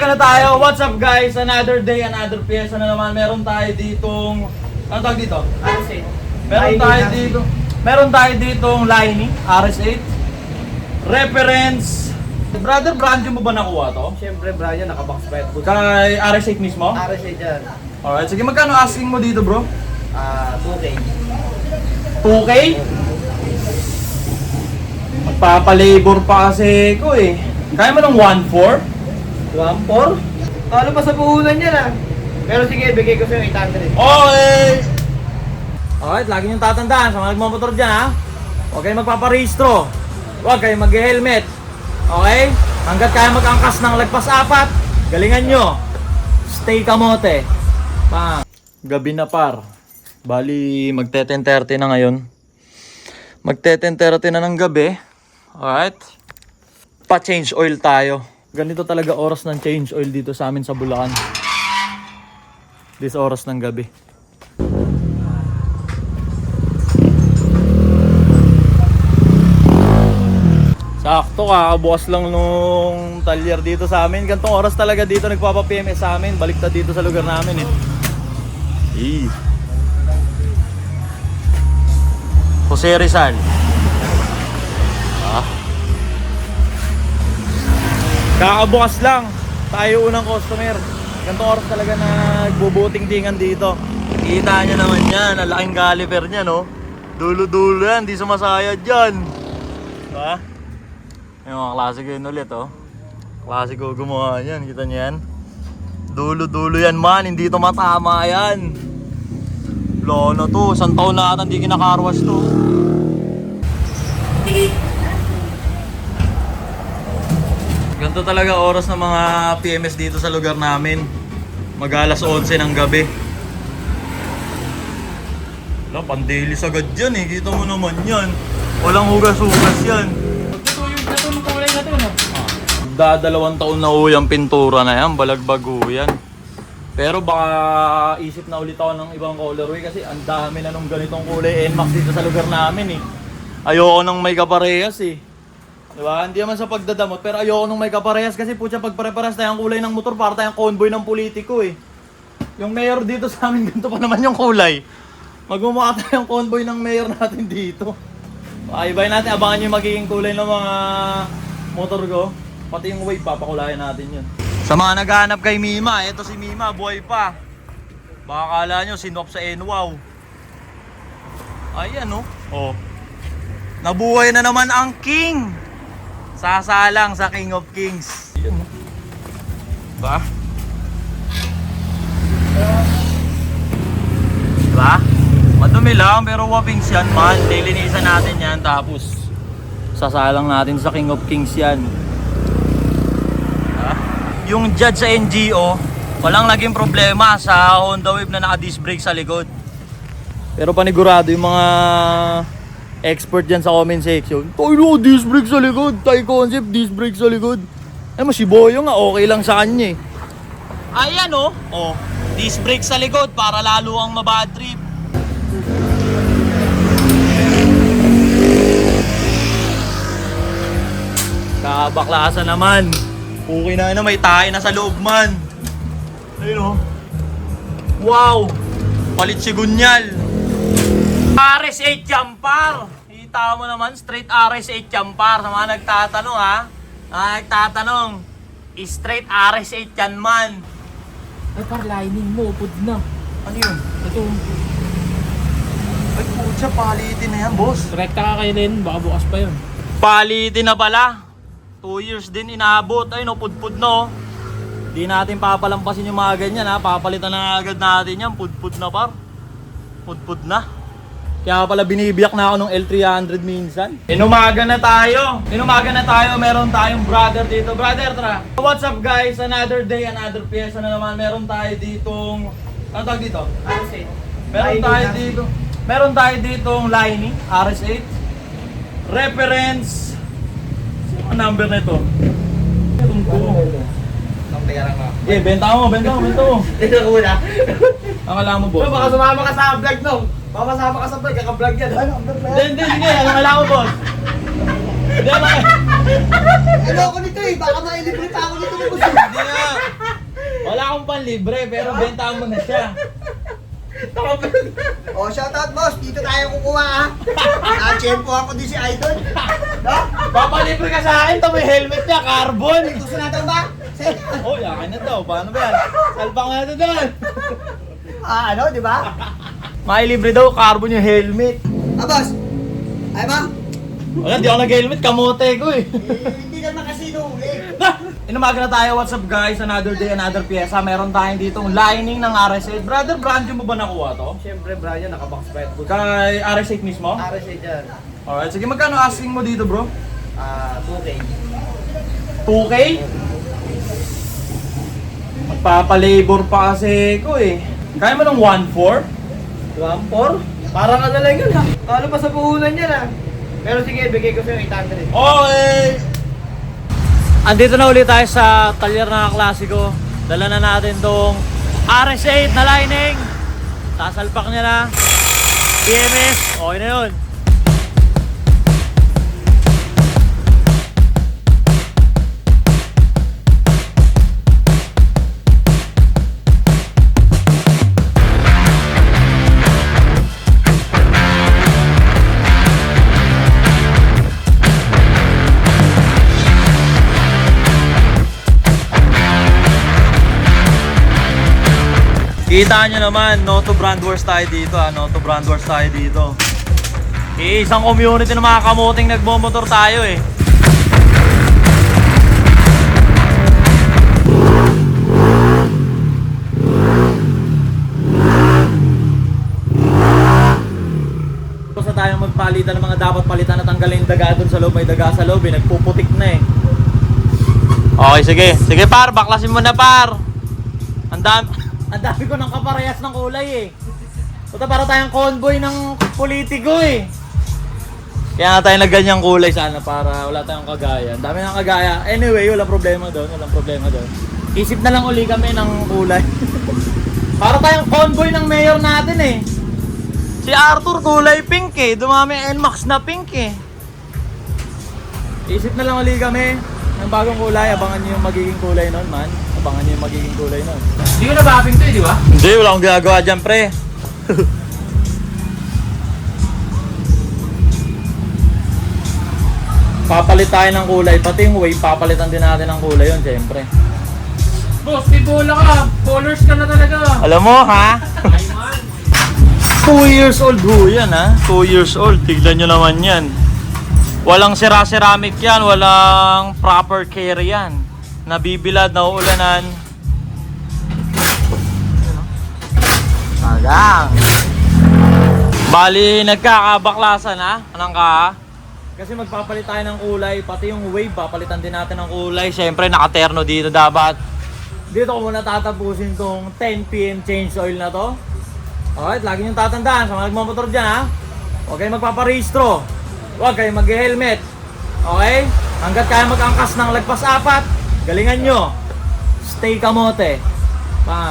Umaga na tayo. What's up guys? Another day, another pyesa na naman. Meron tayo ditong... Ano tawag dito? RS8. Meron tayo ditong Liney, RS8. Reference. Brother, brand new mo ba nakuha to? Siyempre, Brian, naka-box pa ito. Kay RS8 mismo? RS8 yan. Alright, sige magkano asking mo dito bro? 2K. 2K? Magpapalabor pa kasi ko eh. Kaya mo ng 1.4? 1.4? Talo pa sa puhunan yan ah. Pero sige, bigay ko sa'yo 800. Okay! Alright, lagi niyong tatandaan sa mga nagmamotor dyan ha. Huwag kayong magpaparehistro. Huwag kayong mag-helmet. Okay? Hanggat kaya mag-angkas ng lagpas 4, galingan nyo. Stay kamote. Pang. Gabi na par. Bali, magte-10:30 na ngayon. Magte-10:30 na ng gabi. Alright? Pa-change oil tayo. Ganito talaga oras ng change oil dito sa amin sa Bulacan. This oras ng gabi. Sakto, kakabukas lang nung talyer dito sa amin. Gantong oras talaga dito nagpapa-PMS sa amin. Baliktad dito sa lugar namin eh. Jose Rizal. Kakabukas lang. Tayo unang customer. Gantong oras talaga na nagbubuting-tingan dito. Kita nyo naman yan. Ang laking caliper niya no. Dulo-dulo yan. Di sumasayad yan. Diba? Yung mga klasiko yun ulit oh. Klasiko gumawa yan. Kita nyo yan. Dulo-dulo yan man. Hindi ito matama yan. Lolo to. Isang taon na ata hindi kinakarwas to. Ganito talaga oras ng mga PMS dito sa lugar namin. Mag-alas 11 ng gabi. Wala, pandilis agad yan eh. Kita mo naman yan. Walang hugas-hugas yan. Magtutuyog na ito ng kulay na ito, no? Dadalawang taon na yung pintura na yan. Balagbago yan. Pero baka isip na ulit ako ng ibang colorway kasi ang dami na nung ganitong kulay NMAX dito sa lugar namin eh. Ayoko nang may kaparehas eh. Diba? Hindi naman sa pagdadamot pero ayoko nung may kaparehas kasi putya pag pare-parehas tayong kulay ng motor para tayong convoy ng politiko eh. Yung mayor dito sa amin ganito pa naman yung kulay. Magmumukha tayong convoy ng mayor natin dito. Ibahin natin, abangan yung magiging kulay ng mga motor ko. Pati yung wave papakulayan natin yun. Sa mga naghahanap kay Mima, eto si Mima, buhay pa. Baka kala nyo sinop sa NWOW. Ayan oh. Nabuhay na naman ang King. Sasalang sa King of Kings. Yun. Diba? Diba? Madumi lang pero wapings yan man. Lilinisan natin yan tapos sasalang natin sa King of Kings yan. Diba? Yung judge sa NGO, walang naging problema sa Honda Wave na naka-disc brake sa likod. Pero panigurado yung mga expert dyan sa comment section. Tayo disc brake sa likod. Tayo concept, disc brake sa likod. Ay mo si Boyo nga, okay lang sa kanya eh. Ayan oh. Disc brake sa likod para lalo ang mabad trip. Kabaklasan naman. Okay na may tayo na sa loob man. Ayun oh. Wow. Palit si Gunyal. RS8 Jampar. Kita mo naman, straight RS8 Jampar. Sa mga nagtatanong ha. Nagtatanong. Straight RS8 yan man. Ay, par lining mo, upod na. Ano yun? Ito. Ay putya, palitin na yan boss. Rekta ka kayo din, baka bukas pa yun. Palitin na pala. 2 years din inaabot. Ay no, pudpud no. Di natin papalampasin yung mga ganyan ha. Papalitan na agad natin yan. Pudpud na par. Pudpud na. Kaya pala binibiyak na ako ng L300 minsan. Inumaga na tayo. Meron tayong brother dito. Brother, tara. What's up guys? Another day, another pyesa na naman. Meron tayo ditong... Ano tawag dito? RS8. Meron tayo ditong Liney, RS8. Reference. Sino ang number na ito? Meron ko. Benta mo. Ito ko muna. Akala mo boss? Baka sumama ka sa vlog no. Baka masama ka sa vlog, kaka-vlog yan. Hindi, sige. Anong kailangan mo boss? Hindi ba? Ayoko nito eh, baka mailibre pa ako nito ng gusto. Hindi nga. Wala akong panlibre, pero bentahan mo na siya. Oh, shoutout boss, dito tayo kukuha ha. Na-champo ako din si Idol. No? Papalibre ka sa akin, ito may helmet niya, carbon. Gusto natin ba? Oh, yakin na to. Paano ba yan? Salpa ko na ito doon. Ano, di ba? Mailibre daw, carbon yung helmet. Boss. Ay ba? Wala, di ako nag-helmet, kamote ko eh. Hindi naman kasi nahuli. Inumaga na tayo, what's up guys? Another day, another pyesa. Meron tayong ditong lining ng RS8. Brother, brand new mo ba nakuha to? Siyempre, Brian, naka-box fight po. Kay RS8 mismo? RSA dyan. Alright, sige magkano asking mo dito bro? 2K. 2K? Magpapalabor pa kasi ko eh. Kaya mo ng 1.4? 1.4? Parang ano lang yun ha. Talo pa sa puhunan yan ha. Pero sige, bigay ko sa'yo 800. Okay! Andito na ulit tayo sa talyer na klasiko. Dala na natin tong RS8 na lining. Sasalpak niya na. PMS. Okay na yun. Kita nyo naman, Noto Brand Wars tayo dito Noto Brand Wars tayo dito. Isang community ng mga kamuting nagmomotor tayo eh. Basta tayo magpalitan ng mga dapat palitan at tanggalin yung daga dun sa loob. May daga sa loob eh, nagpuputik na eh. Okay, sige. Sige par, baklasin mo na par. Ang dami ko ng kaparehas ng kulay eh. Puta, para tayong convoy ng politiko eh. Kaya nga tayo nagganyang kulay sana para wala tayong kagaya. Ang dami ng kagaya. Anyway, walang problema doon. Isip na lang uli kami ng kulay. Para tayong convoy ng mayor natin eh. Si Arthur kulay pink eh. Dumami NMAX na pink eh. Isip na lang uli kami ng bagong kulay. Abangan nyo yung magiging kulay nun man. Abangan nyo yung magiging kulay nun. Hindi ko nababing to eh, di ba? Hindi, wala akong ginagawa dyan, pre. Papalit tayo ng kulay, pati yung wave, papalitan din natin ng kulay yun, syempre. Boss, may bola ka. Colors ka na talaga. Alam mo, ha? 2 years old ho yan, ha? 2 years old, tignan nyo naman yan. Walang sira-ceramic yan, walang proper care yan. Nabibilad, nauulanan. Tagang. Bali, nagkakabaklasan ha? Anong ka? Kasi magpapalit tayo ng kulay, pati yung wave, papalitan din natin ng kulay. Siyempre, nakaterno dito dapat. Dito ko muna tatapusin tong 10 PM change oil na to. Alright, lagi nyo tatandaan sa mga nagmamotor dyan ha. Huwag kayong magpaparehistro. Huwag kayong mag-helmet. Okay? Hanggat kaya mag-angkas ng lagpas 4, galingan nyo. Stay kamote. Bang.